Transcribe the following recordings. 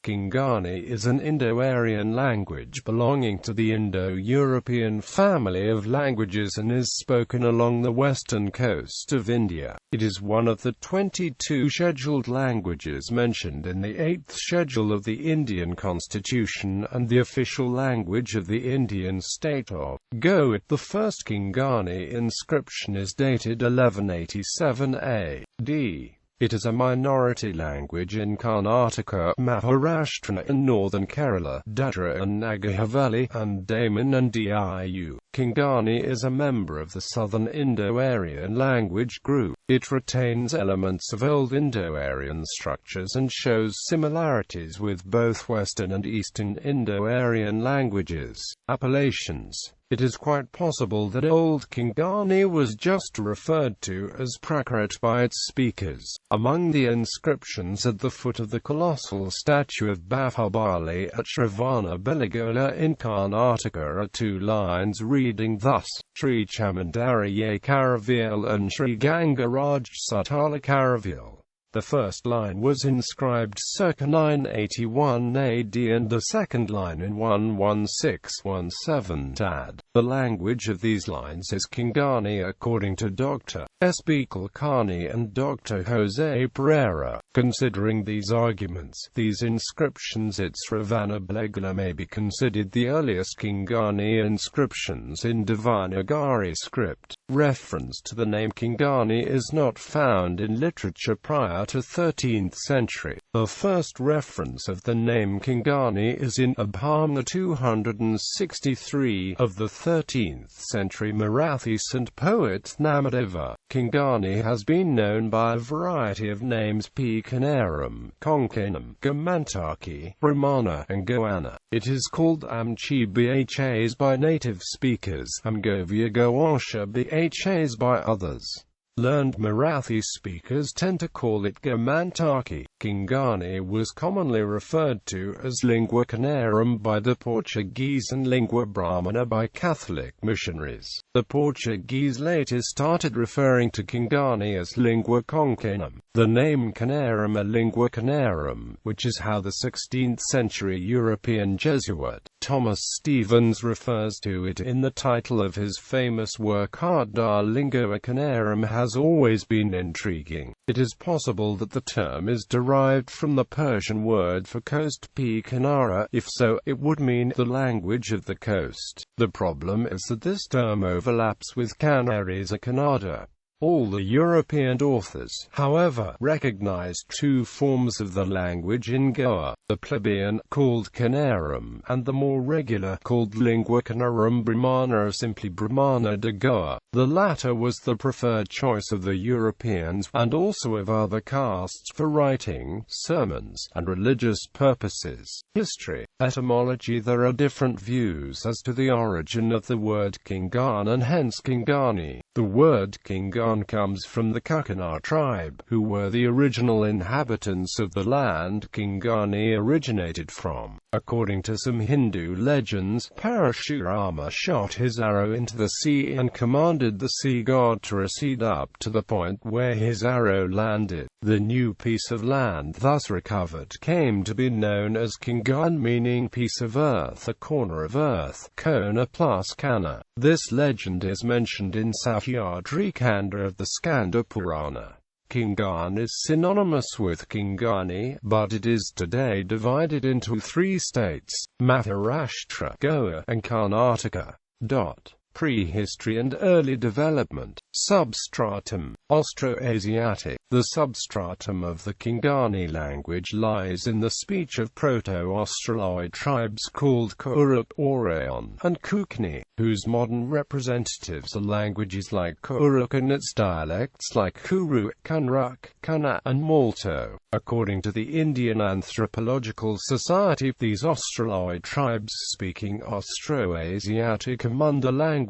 Konkani is an Indo-Aryan language belonging to the Indo-European family of languages and is spoken along the western coast of India. It is one of the 22 scheduled languages mentioned in the 8th schedule of the Indian Constitution and the official language of the Indian state of Goa.The. The first Konkani inscription is dated 1187 A.D. It is a minority language in Karnataka, Maharashtra and northern Kerala, Dadra and Nagar Haveli, and Daman and Diu. Konkani is a member of the Southern Indo-Aryan language group. It retains elements of Old Indo-Aryan structures and shows similarities with both Western and Eastern Indo-Aryan languages. Appellations. It is quite possible that Old Konkani was just referred to as Prakrit by its speakers. Among the inscriptions at the foot of the colossal statue of Bahubali at Shravanabeлагola in Karnataka are two lines reading thus: Shri Chamundari Karavel and Shri Gangaraj Sutala Karavel. The first line was inscribed circa 981 AD and the second line in 11617 AD. The language of these lines is Konkani according to Dr. S.B. Konkani and Dr. Jose Pereira. Considering these arguments, these inscriptions at Shravanabeлагola may be considered the earliest Konkani inscriptions in Devanagari script. Reference to the name Konkani is not found in literature prior to 13th century. The first reference of the name Konkani is in Abhama 263 of the 13th century Marathi saint poet Namadeva. Konkani has been known by a variety of names: P. Kanaram, Konkanam, Gamantaki, Brahmana, and Goanna. It is called Amchi Bhas by native speakers, Amgovia Goasha Bhas by others. Learned Marathi speakers tend to call it Gamantaki. Konkani was commonly referred to as Lingua Canarum by the Portuguese and Lingua Brahmana by Catholic missionaries. The Portuguese later started referring to Konkani as Lingua Konkanam. The name Canarum or Lingua Canarum, which is how the 16th century European Jesuit Thomas Stevens refers to it in the title of his famous work Art da Lingua Canarum, has always been intriguing. It is possible that the term is derived from the Persian word for coast P. Kanara. If so, it would mean the language of the coast. The problem is that this term overlaps with Canarese or Kannada. All the European authors, however, recognized two forms of the language in Goa: the plebeian, called Canarum, and the more regular, called Lingua Canarum Brahmana or simply Brahmana de Goa. The latter was the preferred choice of the Europeans, and also of other castes, for writing, sermons, and religious purposes. History. Etymology. There are different views as to the origin of the word Konkan and hence Konkani. The word Konkan comes from the Konkani tribe, who were the original inhabitants of the land Konkani originated from. According to some Hindu legends, Parashurama shot his arrow into the sea and commanded the sea god to recede up to the point where his arrow landed. The new piece of land thus recovered came to be known as Konkan, meaning piece of earth, a corner of earth, Kona plus Kana. This legend is mentioned in Sahyadri Kanda of the Skanda Purana. Konkan is synonymous with Konkani, but it is today divided into three states: Maharashtra, Goa, and Karnataka. Prehistory and early development. Substratum. Austroasiatic. The substratum of the Konkani language lies in the speech of Proto-Australoid tribes called Indo-Aryan and Konkani, whose modern representatives are languages like Kuruk and its dialects like Kuru, Kanruk, Kana, and Malto. According to the Indian Anthropological Society, these Australoid tribes speaking Austroasiatic among the languages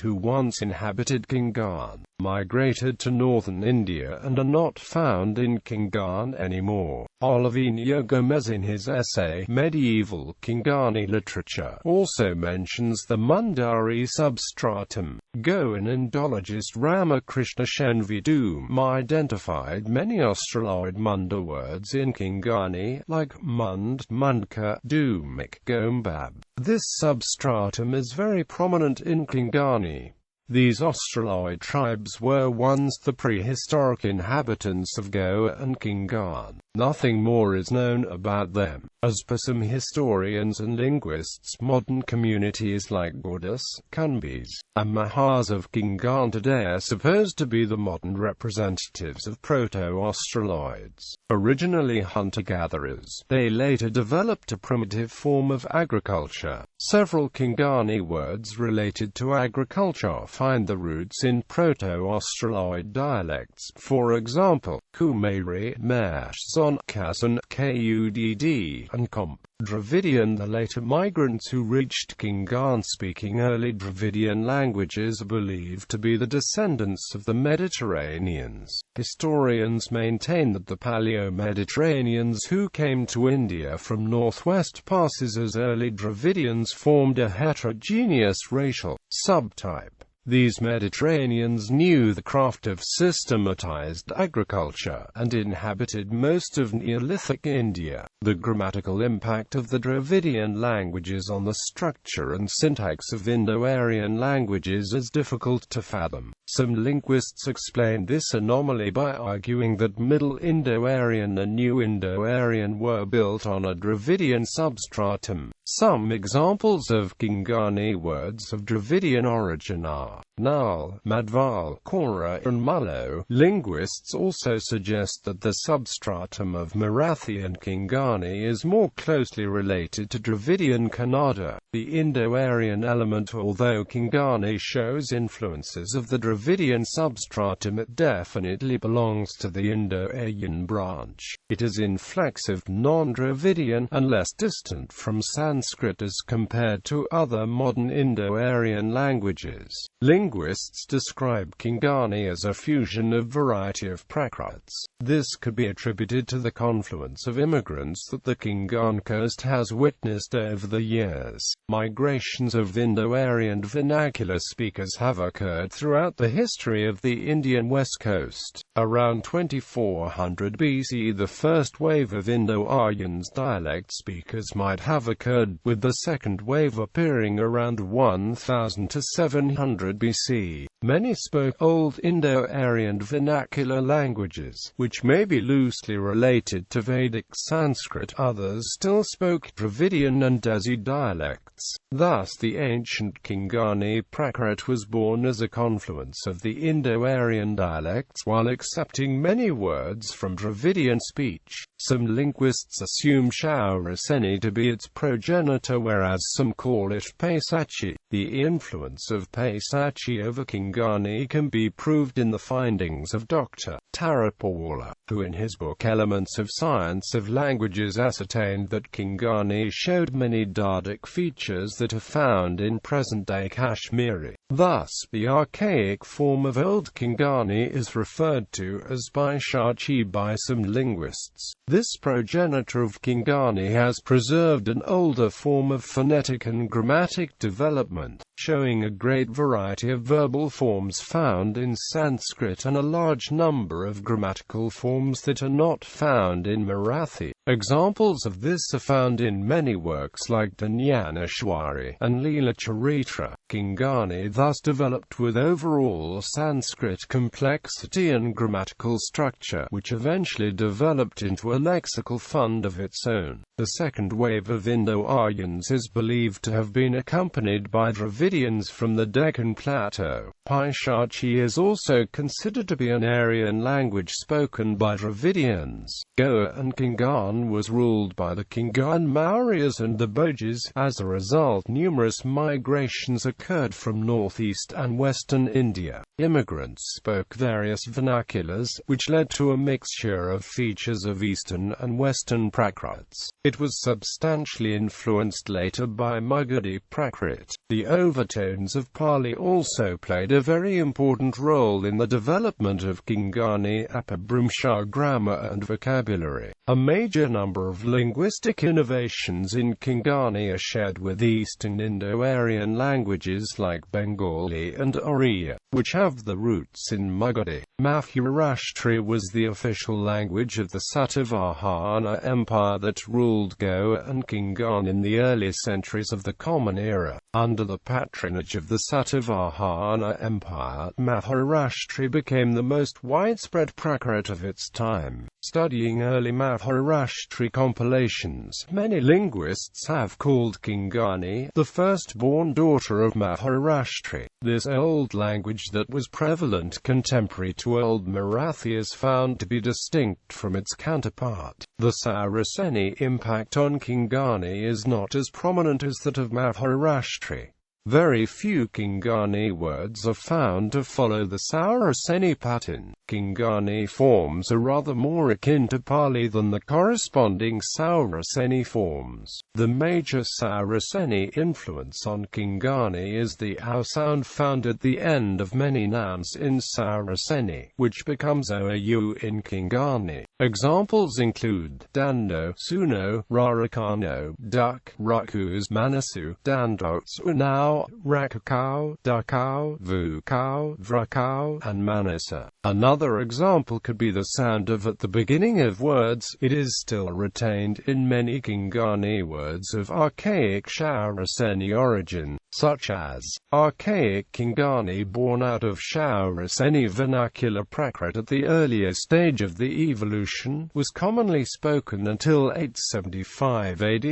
who once inhabited Konkan migrated to northern India and are not found in Konkan anymore. Olivinho Gomes, in his essay Medieval Konkani Literature, also mentions the Mundari substratum. Goan Indologist Ramakrishna Shenvidum identified many Australoid Munda words in Konkani, like Mund, Mundka, Dumik, Gombab. This substratum is very prominent in Konkani. These Australoid tribes were once the prehistoric inhabitants of Goa and Konkani. Nothing more is known about them. As per some historians and linguists, modern communities like Gordis, Kunbis, and Mahars of Konkani today are supposed to be the modern representatives of Proto-Australoids. Originally hunter-gatherers, they later developed a primitive form of agriculture. Several Konkani words related to agriculture find the roots in Proto-Australoid dialects. For example, Kumeri, Mesh, Son, Kasan, Kudd, and Komp. Dravidian. The later migrants who reached Konkani-speaking early Dravidian languages are believed to be the descendants of the Mediterraneans. Historians maintain that the Paleo-Mediterraneans who came to India from northwest passes as early Dravidians formed a heterogeneous racial subtype. These Mediterraneans knew the craft of systematized agriculture, and inhabited most of Neolithic India. The grammatical impact of the Dravidian languages on the structure and syntax of Indo-Aryan languages is difficult to fathom. Some linguists explain this anomaly by arguing that Middle Indo-Aryan and New Indo-Aryan were built on a Dravidian substratum. Some examples of Konkani words of Dravidian origin are Nal, Madhval, Kora, and Mullo. Linguists also suggest that the substratum of Marathi and Konkani is more closely related to Dravidian Kannada, the Indo-Aryan element. Although Konkani shows influences of the Dravidian substratum, it definitely belongs to the Indo-Aryan branch. It is inflexive, non-Dravidian, and less distant from Sanskrit as compared to other modern Indo-Aryan languages. Linguists describe Konkani as a fusion of variety of Prakrits. This could be attributed to the confluence of immigrants that the Konkani coast has witnessed over the years. Migrations of Indo-Aryan vernacular speakers have occurred throughout the history of the Indian west coast. Around 2400 BC, the first wave of Indo-Aryan's dialect speakers might have occurred, with the second wave appearing around 1000 to 700 BC. Many spoke Old Indo-Aryan vernacular languages, which may be loosely related to Vedic Sanskrit. Others still spoke Dravidian and Desi dialects. Thus, the ancient Konkani Prakrit was born as a confluence of the Indo-Aryan dialects, while accepting many words from Dravidian speech. Some linguists assume Shauraseni to be its progenitor, whereas some call it Paisachi. The influence of Paisachi over Konkani can be proved in the findings of Dr. Tarapawala, who in his book Elements of Science of Languages ascertained that Konkani showed many Dardic features that are found in present-day Kashmiri. Thus, the archaic form of Old Konkani is referred to as Paisachi by some linguists. This progenitor of Konkani has preserved an older form of phonetic and grammatic development, showing a great variety of verbal forms found in Sanskrit and a large number of grammatical forms that are not found in Marathi. Examples of this are found in many works like Dnyaneshwari and Leela Charitra. Konkani thus developed with overall Sanskrit complexity and grammatical structure, which eventually developed into a lexical fund of its own. The second wave of Indo-Aryans is believed to have been accompanied by Dravidians from the Deccan Plateau. Paisachi is also considered to be an Aryan language spoken by Dravidians. Goa and Konkani was ruled by the Konkani Mauryas and the Bhojas. As a result, numerous migrations occurred from northeast and western India. Immigrants spoke various vernaculars, which led to a mixture of features of Eastern and Western Prakrits. It was substantially influenced later by Magadhi Prakrit. The overtones of Pali also played a very important role in the development of Konkani Apabhramsha grammar and vocabulary. A major number of linguistic innovations in Konkani are shared with Eastern Indo-Aryan languages like Bengali and Oriya, which have the roots in Magadhi. Maharashtra was the official language of the Satavahana Empire that ruled Goa and Konkani in the early centuries of the Common Era. Under the patronage of the Satavahana Empire, Maharashtra became the most widespread Prakrit of its time. Studying early Maharashtra compilations, many linguists have called Konkani the firstborn daughter of Maharashtra. This old language that was prevalent contemporary to Old Marathi is found to be distinct from its counterpart. The Saraceni impact on Konkani is not as prominent as that of Maharashtra. Very few Konkani words are found to follow the Saraceni pattern. Konkani forms are rather more akin to Pali than the corresponding Saraceni forms. The major Saraceni influence on Konkani is the OU sound found at the end of many nouns in Saraceni, which becomes OU in Konkani. Examples include dando, suno, rarakano, duck, rakus, manasu, dandotsu, now, rakakau, dakau, vukau, vrakau, and manasa. Another example could be the sound of at the beginning of words. It is still retained in many Konkani words of archaic Saraceni origin, such as archaic Konkani born out of Saraceni vernacular Prakrit at the earlier stage of the evolution, was commonly spoken until 875 AD,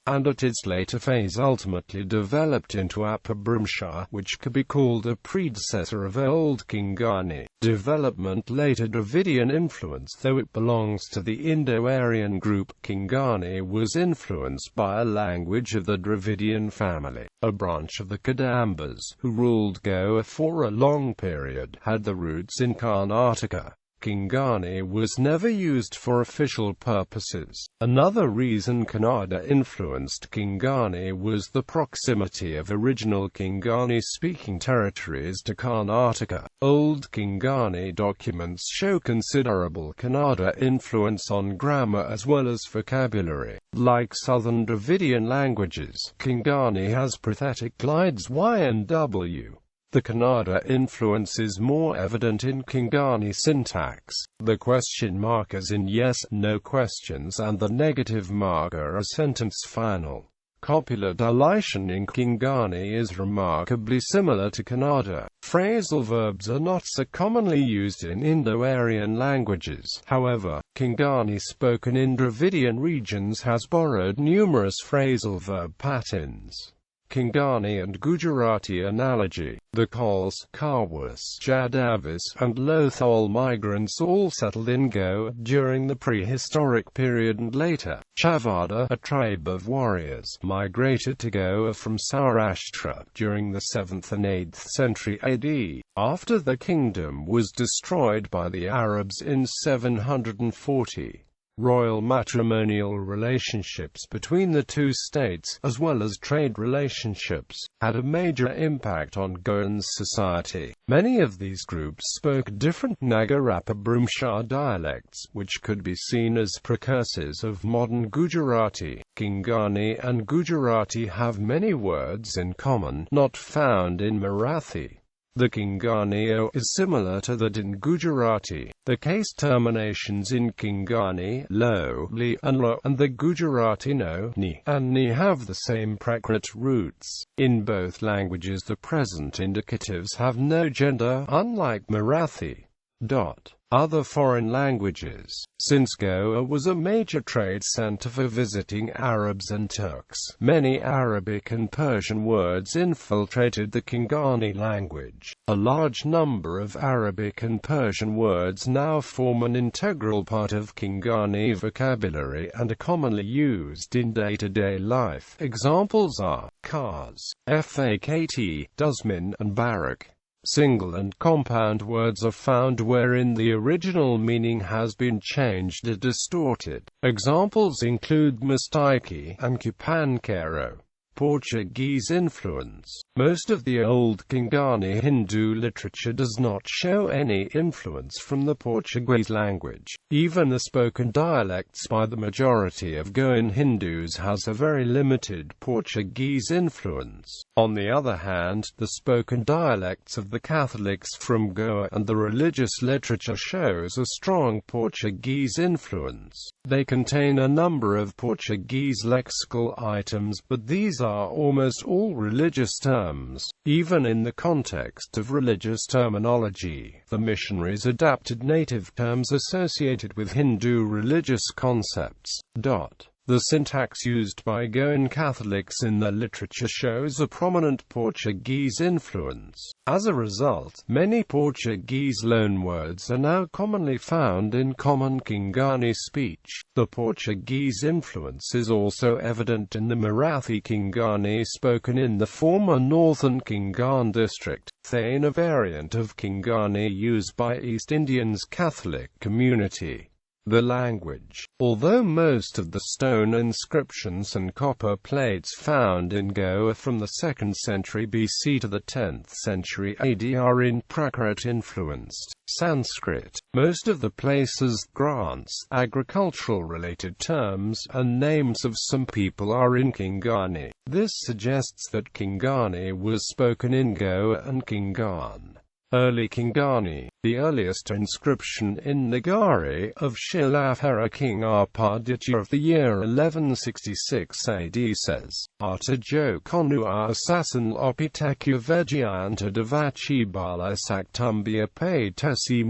and at its later phase ultimately developed into Apabhramsha, which could be called a predecessor of Old Konkani. Development later Dravidian influence. Though it belongs to the Indo-Aryan group, Konkani was influenced by a language of the Dravidian family. A branch of the Kadambas, who ruled Goa for a long period, had the roots in Karnataka. Konkani was never used for official purposes. Another reason Kannada influenced Konkani was the proximity of original Konkani-speaking territories to Karnataka. Old Konkani documents show considerable Kannada influence on grammar as well as vocabulary. Like southern Dravidian languages, Konkani has pathetic glides y and w. The Kannada influence is more evident in Konkani syntax. The question mark is in yes/no questions and the negative marker are sentence final. Copular dilation in Konkani is remarkably similar to Kannada. Phrasal verbs are not so commonly used in Indo-Aryan languages. However, Konkani spoken in Dravidian regions has borrowed numerous phrasal verb patterns. Konkani and Gujarati analogy. The Kols, Karwas, Jadavis, and Lothal migrants all settled in Goa during the prehistoric period and later. Chavada, a tribe of warriors, migrated to Goa from Saurashtra during the 7th and 8th century AD, after the kingdom was destroyed by the Arabs in 740. Royal matrimonial relationships between the two states, as well as trade relationships, had a major impact on Goan society. Many of these groups spoke different Nagar Apabhramsha dialects, which could be seen as precursors of modern Gujarati. Konkani and Gujarati have many words in common, not found in Marathi. The Konkani O is similar to that in Gujarati. The case terminations in Konkani, lo, li, and lo, and the Gujarati no, ni, and ni have the same Prakrit roots. In both languages the present indicatives have no gender, unlike Marathi. Other foreign languages. Since Goa was a major trade center for visiting Arabs and Turks, many Arabic and Persian words infiltrated the Konkani language. A large number of Arabic and Persian words now form an integral part of Konkani vocabulary and are commonly used in day-to-day life. Examples are cars, fakt, dustbin, and barrack. Single and compound words are found wherein the original meaning has been changed or distorted. Examples include mistake and cupanquero. Portuguese influence. Most of the old Konkani Hindu literature does not show any influence from the Portuguese language. Even the spoken dialects by the majority of Goan Hindus has a very limited Portuguese influence. On the other hand, the spoken dialects of the Catholics from Goa and the religious literature shows a strong Portuguese influence. They contain a number of Portuguese lexical items, but these are almost all religious terms. Even in the context of religious terminology, the missionaries adapted native terms associated with Hindu religious concepts. The syntax used by Goan Catholics in their literature shows a prominent Portuguese influence. As a result, many Portuguese loanwords are now commonly found in common Konkani speech. The Portuguese influence is also evident in the Marathi Konkani spoken in the former northern Konkan district, Thane, a variant of Konkani used by East Indians Catholic community. The language. Although most of the stone inscriptions and copper plates found in Goa from the 2nd century BC to the 10th century AD are in Prakrit-influenced Sanskrit, most of the places, grants, agricultural-related terms, and names of some people are in Konkani. This suggests that Konkani was spoken in Goa and Konkan. Early Konkani. The earliest inscription in Nagari of Shilafera King Arpaditya of the year 1166 AD says, Artajo konu asasan opitaku vejayanta davachi bala saktumbia paytesi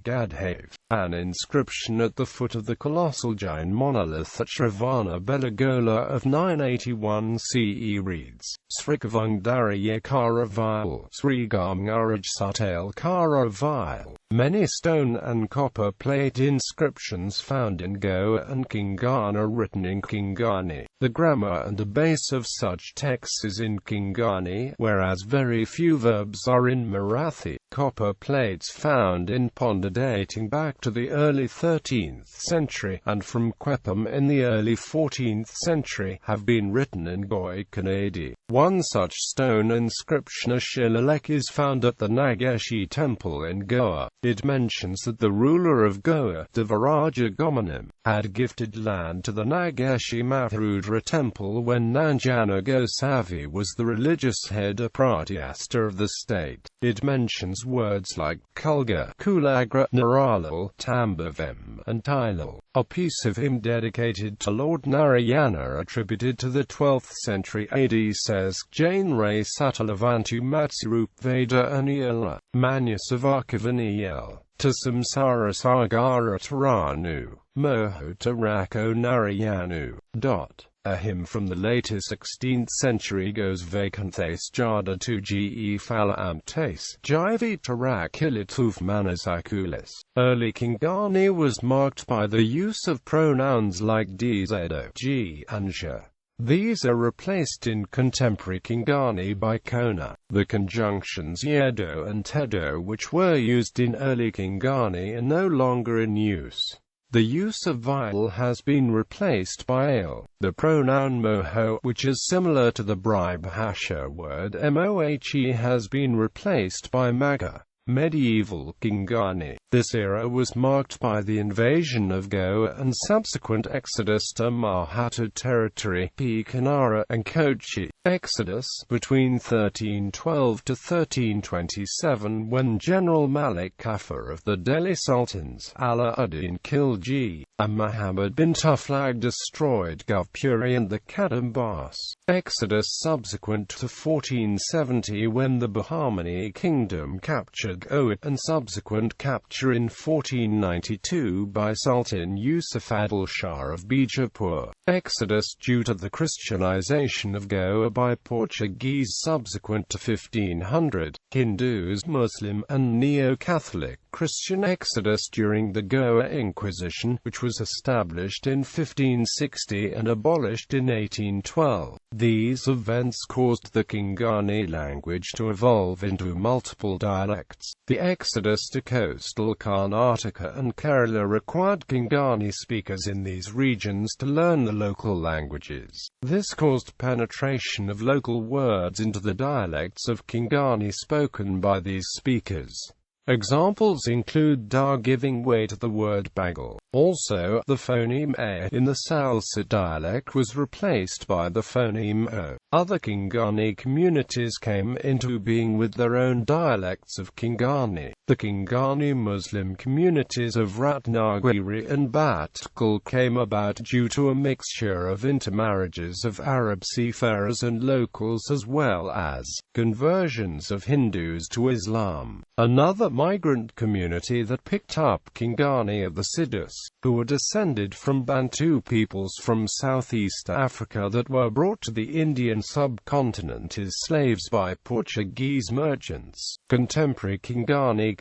Gadhave. An inscription at the foot of the colossal Jain monolith at Shravana Belagola of 981 CE reads, Srikavung Darayakara Vile, Srigam Uraj Satel Vile. Many stone and copper plate inscriptions found in Goa and Konkan are written in Konkani. The grammar and the base of such texts is in Konkani, whereas very few verbs are in Marathi. Copper plates found in Ponda dating back to the early 13th century, and from Quepam in the early 14th century, have been written in Goikanadi. One such stone inscription, a shillalek, is found at the Nageshi temple in Goa. It mentions that the ruler of Goa, Devaraja Gomanim, had gifted land to the Nageshi Maharudra temple when Nanjana Gosavi was the religious head or pratyasta of the state. It mentions words like Kulga, Kulagra, Naralal, Tambavem, and Tilal. A piece of hymn dedicated to Lord Narayana attributed to the 12th century AD says, Jain Ray Satalavantu Matsurup Veda Anila, Manusavakavaniyel, to Samsara Sagara Taranu, Moho Tarako Narayanu. A hymn from the later 16th century goes Vakanthes Jada tu ge Falamtes, Jivi Tarakilituf Manasakulis. Early Konkani was marked by the use of pronouns like dzedo, g, and ja. These are replaced in contemporary Konkani by kona. The conjunctions yedo and tedo, which were used in early Konkani, are no longer in use. The use of vile has been replaced by ale. The pronoun moho, which is similar to the Bribhasha word mohe, has been replaced by maga. Medieval Konkani. This era was marked by the invasion of Goa and subsequent exodus to Maratha territory, Kanara and Kochi. Exodus between 1312 to 1327, when General Malik Kafur of the Delhi Sultans, Ala-ud-Din Khilji, and Muhammad bin Tuflag destroyed Govpuri and the Kadambas. Exodus subsequent to 1470, when the Bahmani kingdom captured Goa, and subsequent capture in 1492 by Sultan Yusuf Adil Shah of Bijapur. Exodus due to the Christianization of Goa by Portuguese subsequent to 1500. Hindus, Muslim, and Neo-Catholic Christian exodus during the Goa Inquisition, which was established in 1560 and abolished in 1812. These events caused the Konkani language to evolve into multiple dialects. The exodus to coastal Karnataka and Kerala required Konkani speakers in these regions to learn the local languages. This caused penetration of local words into the dialects of Konkani spoken by these speakers. Examples include da giving way to the word bagal. Also, the phoneme a in the Salsa dialect was replaced by the phoneme o. Other Konkani communities came into being with their own dialects of Konkani. The Konkani Muslim communities of Ratnagiri and Bhatkal came about due to a mixture of intermarriages of Arab seafarers and locals as well as conversions of Hindus to Islam. Another migrant community that picked up Konkani are the Siddhis, who were descended from Bantu peoples from Southeast Africa that were brought to the Indian subcontinent as slaves by Portuguese merchants. Contemporary Konkani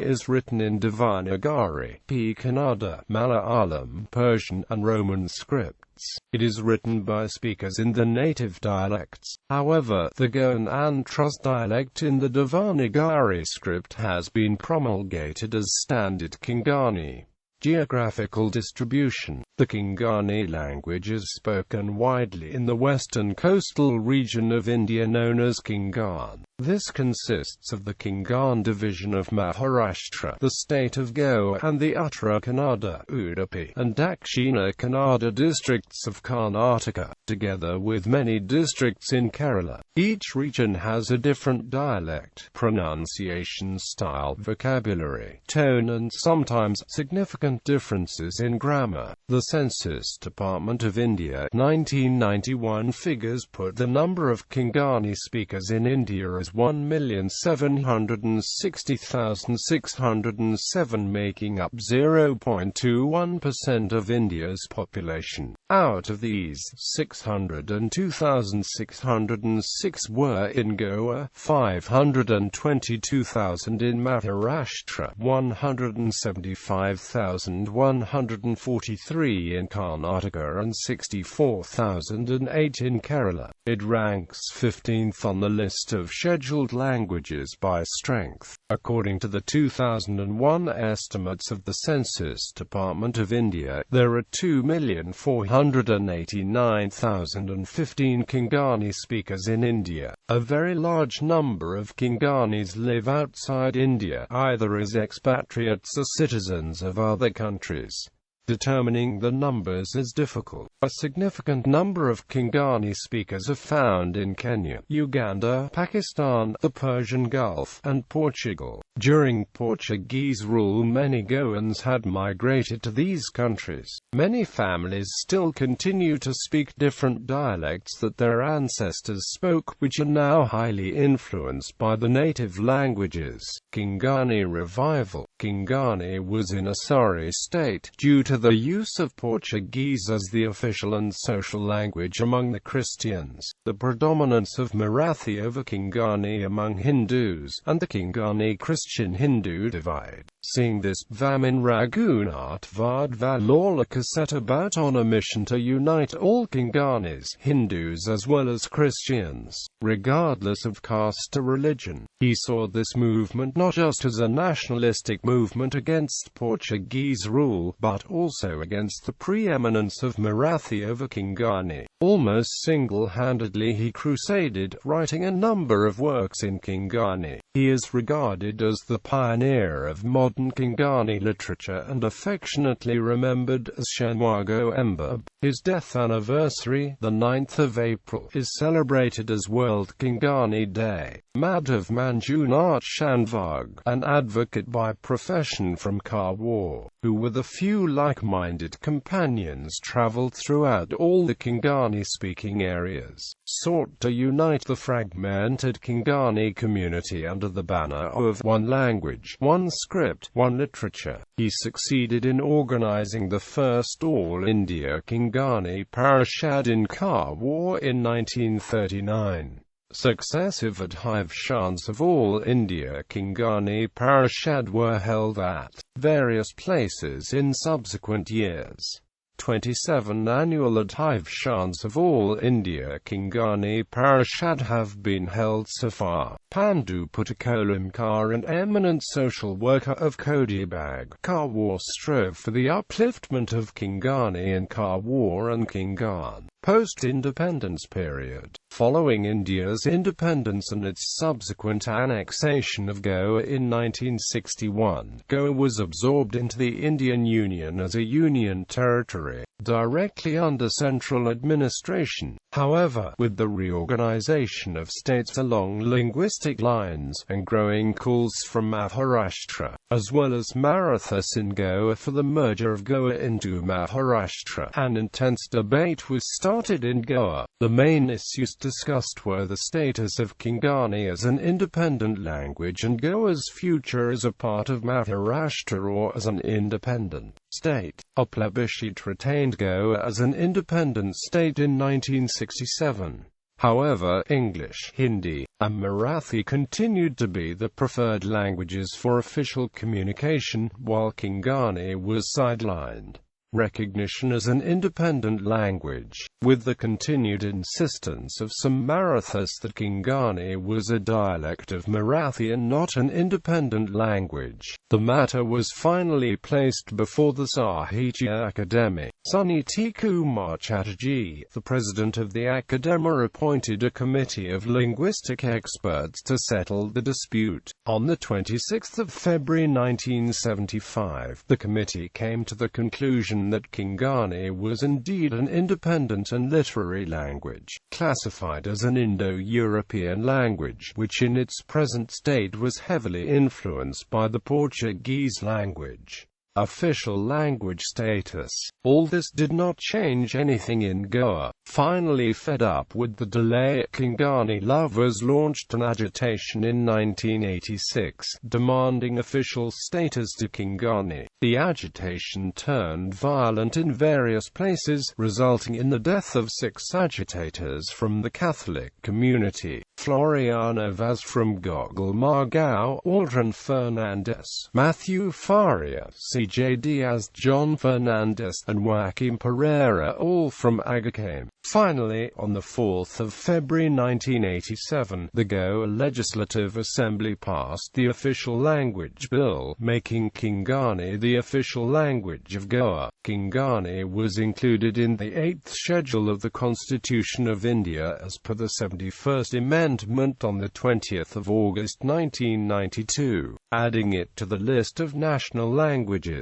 is written in Devanagari, Kannada, Malayalam, Persian, and Roman scripts. It is written by speakers in the native dialects. However, the Goan and Trus dialect in the Devanagari script has been promulgated as standard Konkani. Geographical distribution. The Konkani language is spoken widely in the western coastal region of India known as Konkan. This consists of the Konkan division of Maharashtra, the state of Goa, and the Uttara Kannada, Udupi, and Dakshina Kannada districts of Karnataka, together with many districts in Kerala. Each region has a different dialect, pronunciation style, vocabulary, tone, and sometimes significant differences in grammar. The Census Department of India 1991 figures put the number of Konkani speakers in India as 1,760,607, making up 0.21% of India's population. Out of these, 602,606 were in Goa, 522,000 in Maharashtra, 175,143 in Karnataka, and 64,008 in Kerala. It ranks 15th on the list of scheduled languages by strength. According to the 2001 estimates of the Census Department of India, there are 2,489,015 Konkani speakers in India. A very large number of Konkanis live outside India, either as expatriates or citizens of other countries. Determining the numbers is difficult. A significant number of Konkani speakers are found in Kenya, Uganda, Pakistan, the Persian Gulf, and Portugal. During Portuguese rule, many Goans had migrated to these countries. Many families still continue to speak different dialects that their ancestors spoke, which are now highly influenced by the native languages. Konkani revival. Konkani was in a sorry state due to the use of Portuguese as the official and social language among the Christians, the predominance of Marathi over Konkani among Hindus, and the Konkani Christian-Hindu divide. Seeing this, Vaman Raghunath Vadvalolika set about on a mission to unite all Konkanis, Hindus as well as Christians, regardless of caste or religion. He saw this movement not just as a nationalistic movement against Portuguese rule, but also against the preeminence of Marathi over Konkani. Almost single-handedly he crusaded, writing a number of works in Konkani. He is regarded as the pioneer of modern Konkani literature and affectionately remembered as Shanwago Emba. His death anniversary, the 9th of April, is celebrated as World Konkani Day. Madhav Manjunath Shanvag, an advocate by profession from Karwar, who with a few like-minded companions travelled throughout all the Konkani-speaking areas, sought to unite the fragmented Konkani community under the banner of one language, one script, one literature. He succeeded in organizing the first all-India Konkani Parishad in Karwar in 1939. Successive Adhivshans of all India Konkani Parishad were held at various places in subsequent years. 27 annual Adhivshans of all India Konkani Parishad have been held so far. Pandu Puttakolamkar, an eminent social worker of Kodibag, Karwar, strove for the upliftment of Konkani in Karwar and Konkan. Post-independence period. Following India's independence and its subsequent annexation of Goa in 1961, Goa was absorbed into the Indian Union as a union territory, directly under central administration. However, with the reorganization of states along linguistic lines, and growing calls from Maharashtra, as well as Marathas in Goa for the merger of Goa into Maharashtra, an intense debate was started in Goa. The main issues discussed were the status of Konkani as an independent language and Goa's future as a part of Maharashtra or as an independent state. A plebiscite retained Goa as an independent state in 1967. However, English, Hindi, and Marathi continued to be the preferred languages for official communication, while Konkani was sidelined recognition as an independent language, with the continued insistence of some Marathas that Konkani was a dialect of Marathi and not an independent language. The matter was finally placed before the Sahitya Academy. Suniti Kumar Chatterjee, the president of the Academy, appointed a committee of linguistic experts to settle the dispute. On the 26th of February 1975, the committee came to the conclusion that Konkani was indeed an independent and literary language, classified as an Indo-European language, which in its present state was heavily influenced by the Portuguese language. Official language status. All this did not change anything in Goa. Finally, fed up with the delay, Konkani lovers launched an agitation in 1986, demanding official status to Konkani. The agitation turned violent in various places, resulting in the death of 6 agitators from the Catholic community: Floriano Vaz from Gogol Margao, Aldrin Fernandez, Matthew Faria, C.J. Diaz, John Fernandez, and Joaquim Pereira, all from Agacame. Finally, on the 4th of February 1987, the Goa Legislative Assembly passed the Official Language Bill, making Konkani the official language of Goa. Konkani was included in the 8th schedule of the Constitution of India as per the 71st Amendment on the 20th of August 1992, adding it to the list of national languages.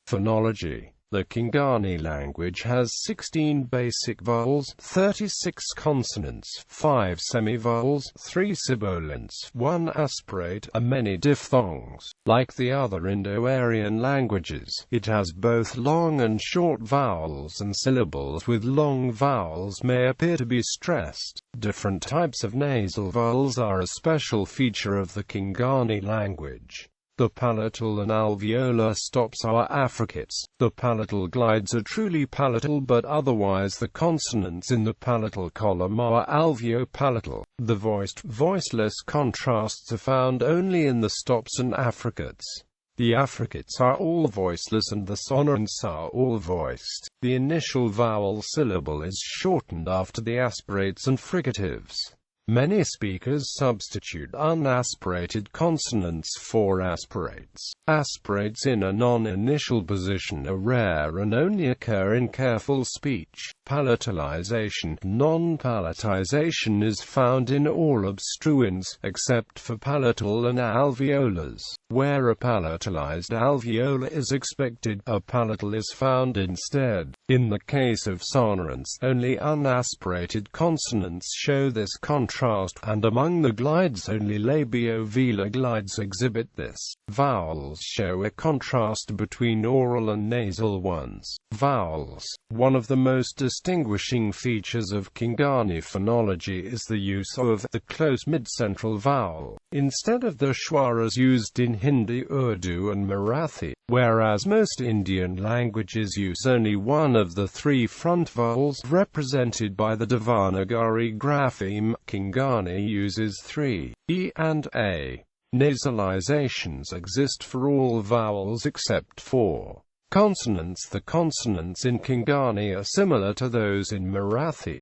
Phonology. The Konkani language has 16 basic vowels, 36 consonants, 5 semivowels, 3 sibilants, 1 aspirate, and many diphthongs. Like the other Indo-Aryan languages, it has both long and short vowels, and syllables with long vowels may appear to be stressed. Different types of nasal vowels are a special feature of the Konkani language. The palatal and alveolar stops are affricates. The palatal glides are truly palatal, but otherwise the consonants in the palatal column are alveopalatal. The voiced, voiceless contrasts are found only in the stops and affricates. The affricates are all voiceless and the sonorants are all voiced. The initial vowel syllable is shortened after the aspirates and fricatives. Many speakers substitute unaspirated consonants for aspirates. Aspirates in a non-initial position are rare and only occur in careful speech. Palatalization. Non-palatization is found in all obstruents, except for palatal and alveolars. Where a palatalized alveolar is expected, a palatal is found instead. In the case of sonorants, only unaspirated consonants show this contrast, and among the glides only labiovelar glides exhibit this. Vowels show a contrast between oral and nasal ones. Vowels. One of the most distinguishing features of Konkani phonology is the use of the close mid-central vowel, instead of the schwaras used in Hindi, Urdu and Marathi. Whereas most Indian languages use only one of the three front vowels, represented by the Devanagari grapheme, Konkani uses three E and A. Nasalizations exist for all vowels except for consonants. The consonants in Konkani are similar to those in Marathi.